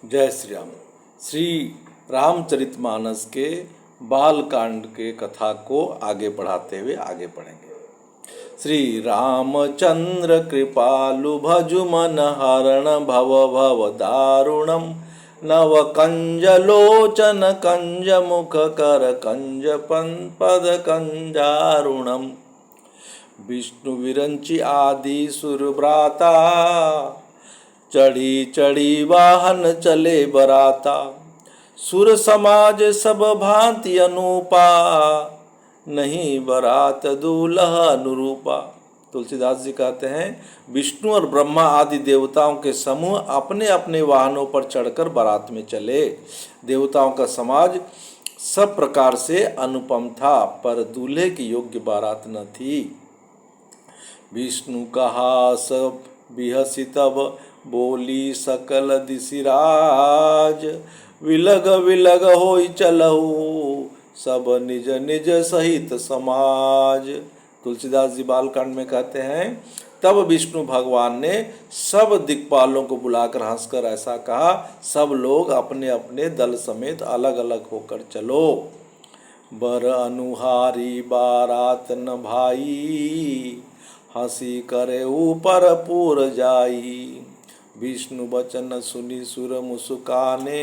जय श्री राम। श्री रामचरितमानस के बाल कांड के कथा को आगे बढ़ाते हुए आगे पढ़ेंगे। श्री रामचंद्र कृपालु भजु मन हरण भव भव दारुणम नव कंज लोचन कंज मुख कर कंज पद कंजारुणम विष्णु विरंची आदि सुरभ्राता चढ़ी चढ़ी वाहन चले बराता सुर समाज सब भांति अनूपा नहीं बरात दूल्हा अनुरूपा। तुलसीदास जी कहते हैं विष्णु और ब्रह्मा आदि देवताओं के समूह अपने अपने वाहनों पर चढ़कर बारात में चले। देवताओं का समाज सब प्रकार से अनुपम था पर दूल्हे की योग्य बारात न थी। विष्णु कहा सब बिहसी तब बोली सकल दिशिराज विलग विलग होई चलहु सब निज निज सहित समाज। तुलसीदास जी बालकांड में कहते हैं तब विष्णु भगवान ने सब दिक्पालों को बुलाकर हंसकर ऐसा कहा, सब लोग अपने अपने दल समेत अलग अलग होकर चलो। बर अनुहारी बारात न भाई हंसी करे ऊपर पूर जाई विष्णु वचन सुनी सुर मुस्काने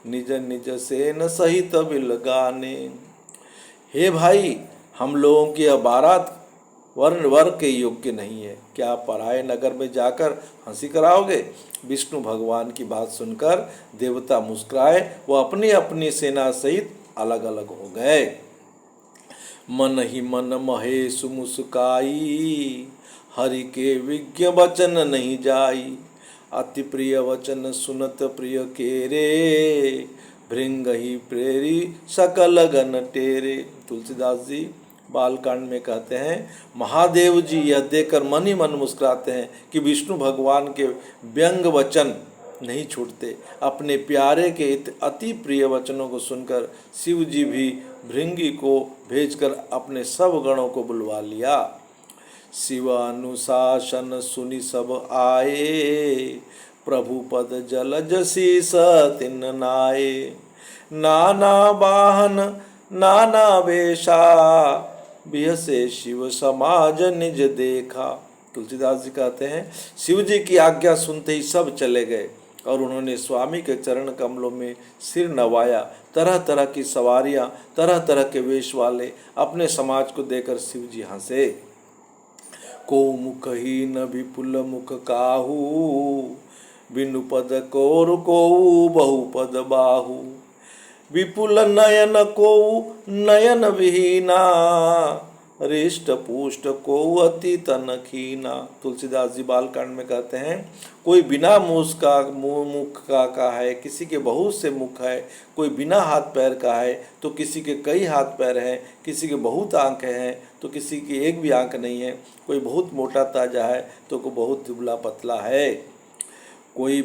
निज निज सेन सहित बिलगाने। हे भाई, हम लोगों की यह बारात वर्ण वर के योग्य नहीं है, क्या पराये नगर में जाकर हंसी कराओगे। विष्णु भगवान की बात सुनकर देवता मुस्कुराए, वो अपनी अपनी सेना सहित अलग अलग हो गए। मन ही मन महेश मुस्काई हरि के विज्ञ वचन नहीं जाई अति प्रिय वचन सुनत प्रिय केरे भृंग ही प्रेरी सकल गन टेरे। तुलसीदास जी बालकांड में कहते हैं महादेव जी यह देखकर मन ही मन मुस्कुराते हैं कि विष्णु भगवान के व्यंग वचन नहीं छूटते। अपने प्यारे के अति प्रिय वचनों को सुनकर शिव जी भी भृंगी को भेजकर अपने सब गणों को बुलवा लिया। शिव अनुशासन सुनि सब आए प्रभु पद जलज शीस तिन नाये नाना वाहन नाना वेशा बिहसे शिव समाज निज देखा। तुलसीदास जी कहते हैं शिव जी की आज्ञा सुनते ही सब चले गए और उन्होंने स्वामी के चरण कमलों में सिर नवाया। तरह तरह की सवारियां तरह तरह के वेश वाले अपने समाज को देखकर शिव जी हंसे। को मुख ही न विपुल मुख काहू बिनु पद कोर को बहुपद बाहू विपुल नयन को नयन विहीना रिष्ट पुष्ट को अति तन खीना। तुलसीदास जी बालकांड में कहते हैं कोई बिना मुख का है, किसी के बहुत से मुख है, कोई बिना हाथ पैर का है तो किसी के कई हाथ पैर हैं, किसी के बहुत आंखें हैं तो किसी की एक भी आंख नहीं है, कोई बहुत मोटा ताजा है तो कोई बहुत दुबला पतला है, कोई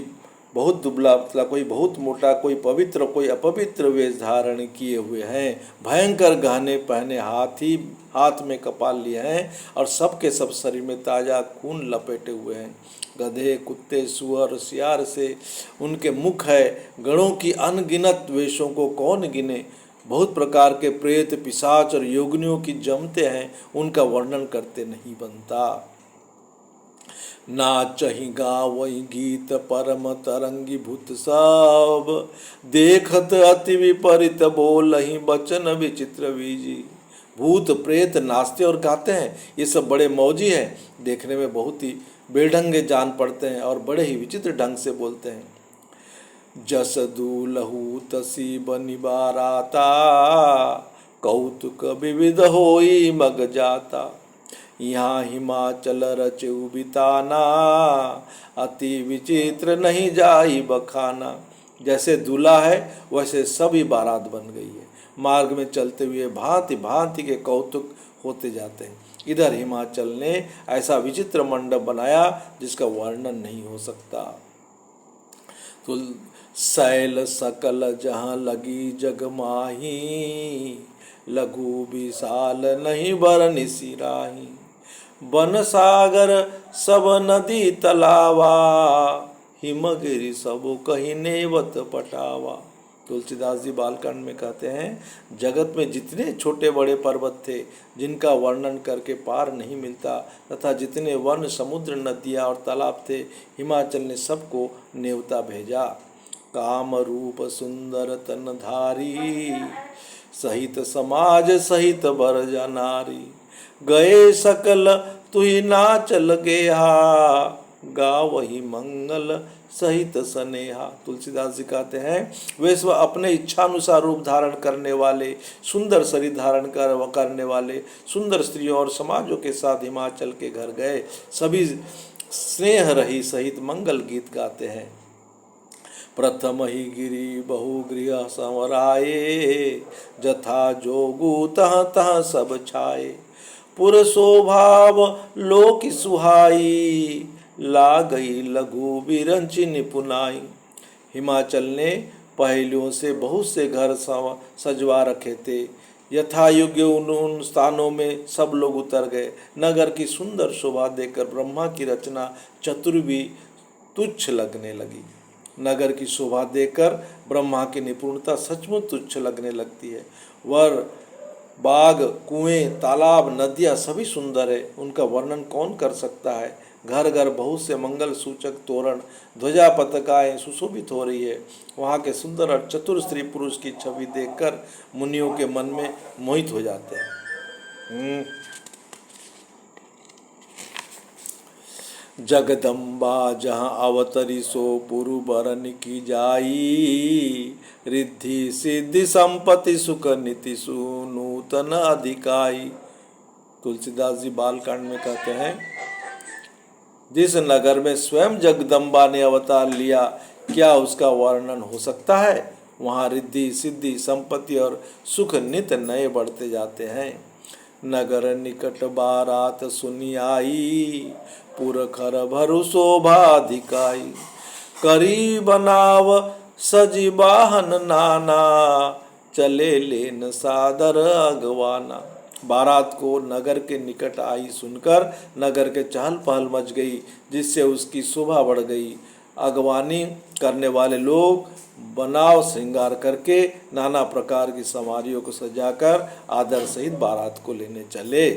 बहुत दुबला पतला, कोई बहुत मोटा, कोई पवित्र कोई अपवित्र वेश धारण किए हुए हैं, भयंकर गहने पहने हाथ में कपाल लिए हैं और सबके सब शरीर में ताज़ा खून लपेटे हुए हैं। गधे कुत्ते सुअर सियार से उनके मुख है, गणों की अनगिनत वेशों को कौन गिने, बहुत प्रकार के प्रेत पिशाच और योगिनियों की जमते हैं, उनका वर्णन करते नहीं बनता। नाचहि गावहि गीत परम तरंगी भूत सब देखत अति विपरीत बोलहि वचन विचित्र बीजी। भूत प्रेत नाचते और गाते हैं, ये सब बड़े मौजी हैं, देखने में बहुत ही बेढंगे जान पड़ते हैं और बड़े ही विचित्र ढंग से बोलते हैं। जस दूलहु तसी बनि बाराता कौतुक विविध होई मग जाता यहाँ हिमाचल रचु बिताना अति विचित्र नहीं जाई बखाना। जैसे दूल्हा है वैसे सभी बारात बन गई है, मार्ग में चलते हुए भांति भांति के कौतुक होते जाते हैं। इधर हिमाचल ने ऐसा विचित्र मंडप बनाया जिसका वर्णन नहीं हो सकता। तो शैल सकल जहाँ लगी जगमाही लघु विशाल नहीं बरनि सिराही वन सागर सब नदी तलावा हिमगिरि सब कहीं नेवत पटावा। तुलसीदास जी बालकांड में कहते हैं, जगत में जितने छोटे बड़े पर्वत थे जिनका वर्णन करके पार नहीं मिलता, तथा जितने वन समुद्र नदियाँ और तालाब थे, हिमाचल ने सबको नेवता भेजा। काम रूप सुंदर तनधारी, सहित समाज सहित बरजा नारी। गए सकल तुहि नाचल गेहा, गावही मंगल सहित स्नेहा। तुलसीदास जी कहते हैं, वे सब अपने इच्छानुसार रूप धारण करने वाले, सुंदर शरीर धारण करने वाले सुंदर स्त्रियों और समाजों के साथ हिमाचल के घर गए। सभी स्नेह रही सहित मंगल गीत गाते हैं। प्रथम ही गिरी बहुगृह संवराये, जथा जोगु तह तह सब छाए। पुर शोभाव लोक सुहाई, ला गई लघु बिरंचि निपुनाई। हिमाचल ने पहलियों से बहुत से घर सजवा रखे थे। यथा योग्य उन स्थानों में सब लोग उतर गए। नगर की सुंदर शोभा देखकर ब्रह्मा की रचना चतुर भी तुच्छ लगने लगी। नगर की शोभा देखकर ब्रह्मा की निपुणता सचमुच तुच्छ लगने लगती है। वर बाग, कुएं, तालाब, नदियाँ सभी सुंदर है, उनका वर्णन कौन कर सकता है। घर घर बहुत से मंगल सूचक तोरण, ध्वजा पताकाएं सुशोभित हो रही है। वहाँ के सुंदर और चतुर स्त्री पुरुष की छवि देखकर मुनियों के मन में मोहित हो जाते हैं। जगदम्बा जहाँ अवतरी सो पुरु बरन की जाई, रिद्धि सिद्धि संपत्ति सुख नीति सुनूतन अधिकाई। तुलसीदास जी बालकांड में कहते हैं, जिस नगर में स्वयं जगदम्बा ने अवतार लिया, क्या उसका वर्णन हो सकता है। वहाँ रिद्धि सिद्धि संपत्ति और सुख नित नए बढ़ते जाते हैं। नगर निकट बारात सुनी आई, पुरखर भरु शोभाधिकाई। करी बनाव सजी वाहन नाना, चले लेन सादर अगवाना। बारात को नगर के निकट आई सुनकर नगर के चहल पहल मच गई, जिससे उसकी शोभा बढ़ गई। अगवानी करने वाले लोग बनाव श्रृंगार करके नाना प्रकार की सवारियों को सजाकर आदर सहित बारात को लेने चले।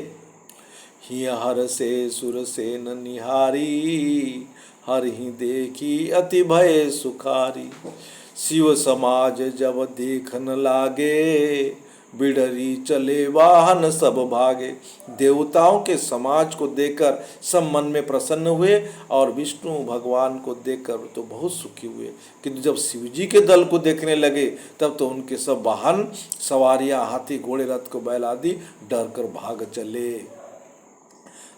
हिय हर से सुरसेन निहारी, हर ही देखी अति भय सुखारी। शिव समाज जब देखन लागे, बिडरी चले वाहन सब भागे। देवताओं के समाज को देखकर सब मन में प्रसन्न हुए और विष्णु भगवान को देखकर तो बहुत सुखी हुए, किंतु जब शिव जी के दल को देखने लगे तब तो उनके सब वाहन सवारियां, हाथी घोड़े रथ को बैल आदि डर कर भाग चले।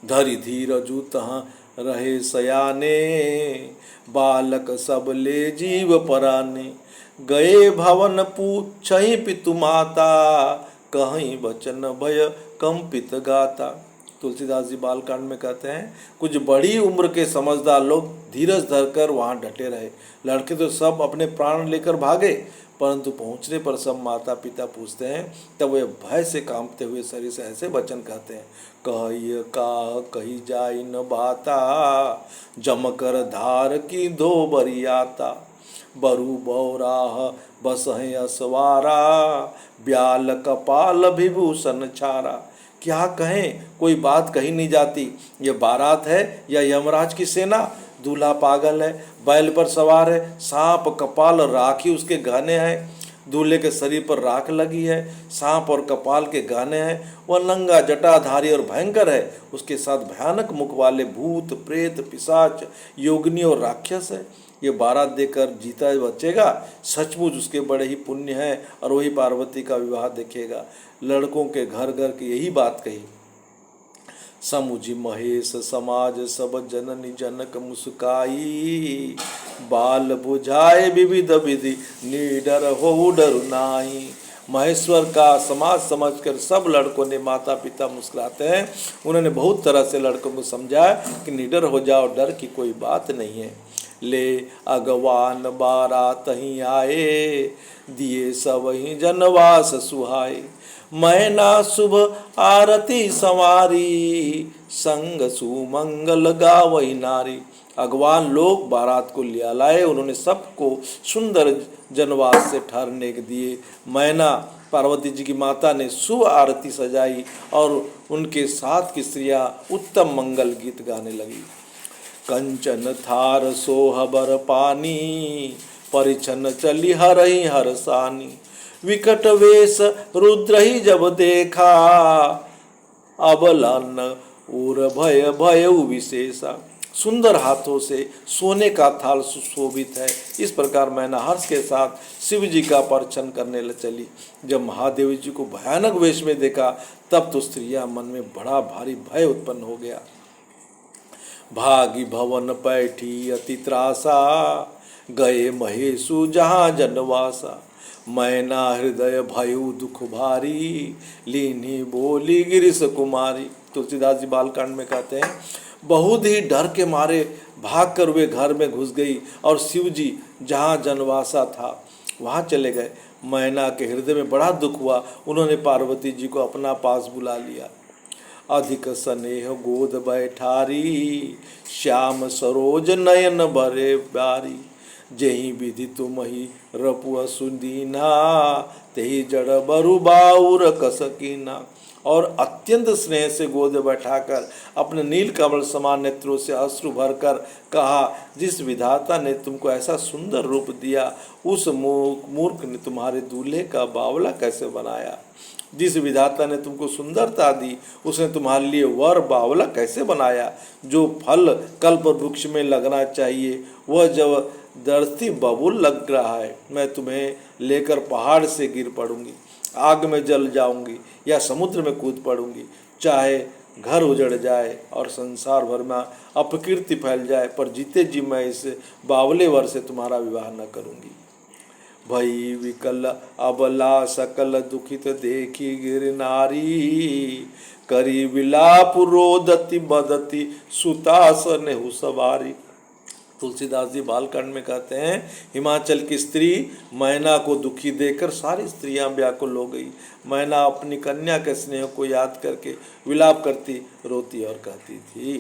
धरि धीरजु तहाँ रहे सयाने, बालक सब ले जीव पराने। गए भवन पूछहि पितु माता, कहीं वचन भय कंपित गाता। तुलसीदास जी बालकांड में कहते हैं, कुछ बड़ी उम्र के समझदार लोग धीरज धरकर वहाँ डटे रहे। लड़के तो सब अपने प्राण लेकर भागे, परंतु पहुँचने पर सब माता पिता पूछते हैं, तब वे भय से कांपते हुए शरीर से ऐसे वचन कहते हैं, कहिय का कही जाई न बाता, जमकर धार की दो बरियाता। बरु बौराह बस है असवारा, ब्याल कपाल विभूषण छारा। क्या कहें, कोई बात कही नहीं जाती। ये बारात है या यमराज की सेना। दूल्हा पागल है, बैल पर सवार है, सांप कपाल राखी उसके गहने हैं। दूल्हे के शरीर पर राख लगी है, सांप और कपाल के गहने हैं। वह नंगा जटाधारी और भयंकर है, उसके साथ भयानक मुख वाले भूत प्रेत पिशाच योगिनी और राक्षस है। ये बारात देकर जीता बचेगा, सचमुच उसके बड़े ही पुण्य हैं और वही पार्वती का विवाह देखेगा। लड़कों के घर घर की यही बात कही। समुझि महेश समाज सब जननी जनक मुस्काई, बाल बुझाए विविध विधि निडर हो डरु नाई। महेश्वर का समाज समझकर सब लड़कों ने माता पिता मुस्कुराते हैं। उन्होंने बहुत तरह से लड़कों को समझाया कि निडर हो जाओ, डर की कोई बात नहीं है। ले अगवान बारात ही आए, दिए सब ही जनवास सुहाए। मैना शुभ आरती संवारी, संग सुमंगल गावई नारी। अगवान लोग बारात को लिया लाए, उन्होंने सबको सुंदर जनवास से ठहरने के दिए। मैना पार्वती जी की माता ने शुभ आरती सजाई और उनके साथ की स्त्रियां उत्तम मंगल गीत गाने लगी। कंचन थार सोहबर पानी, परिछन चली हरहि हरसानी। विकट वेश रुद्र ही जब देखा, अबलन और भय भय विशेषा। सुंदर हाथों से सोने का थाल सुशोभित है। इस प्रकार मैना हर्ष के साथ शिव जी का परिछन करने चली। जब महादेव जी को भयानक वेश में देखा, तब तो स्त्रियां मन में बड़ा भारी भय उत्पन्न हो गया। भागी भवन पैठी अति त्रासा, गए महेशु जहाँ जनवासा। मैना हृदय भयु दुख भारी, लीनी बोली गिरिश कुमारी। तुलसीदास जी बालकांड में कहते हैं, बहुत ही डर के मारे भागकर वे घर में घुस गई और शिव जी जहाँ जनवासा था वहाँ चले गए। मैना के हृदय में बड़ा दुख हुआ। उन्होंने पार्वती जी को अपना पास बुला लिया। अधिक स्नेह गोद बैठारी, श्याम सरोज नयन भरे बारी। जेहि विधि तुम ही रपुआ सुदीना, तेहि जड़ बरु बाउर कसकीना। और अत्यंत स्नेह से गोद बैठाकर अपने नील कमल समान नेत्रों से अश्रु भरकर कहा, जिस विधाता ने तुमको ऐसा सुंदर रूप दिया, उस मूर्ख ने तुम्हारे दूल्हे का बावला कैसे बनाया। जिस विधाता ने तुमको सुंदरता दी, उसने तुम्हारे लिए वर बावला कैसे बनाया। जो फल कल्प वृक्ष में लगना चाहिए, वह जब दरती बबूल लग रहा है। मैं तुम्हें लेकर पहाड़ से गिर पड़ूंगी, आग में जल जाऊंगी या समुद्र में कूद पड़ूंगी। चाहे घर उजड़ जाए और संसार भर में अपकीर्ति फैल जाए, पर जीते जी मैं इस बावले वर से तुम्हारा विवाह न करूंगी। भई विकल अबला सकल दुखित देखी गिर नारी, करी विलाप रोदति बदति सुतासन हु सवारी। तुलसीदास जी बालकांड में कहते हैं, हिमाचल की स्त्री मैना को दुखी देखकर सारी स्त्रियां व्याकुल हो गई। मैना अपनी कन्या के स्नेह को याद करके विलाप करती, रोती और कहती थी।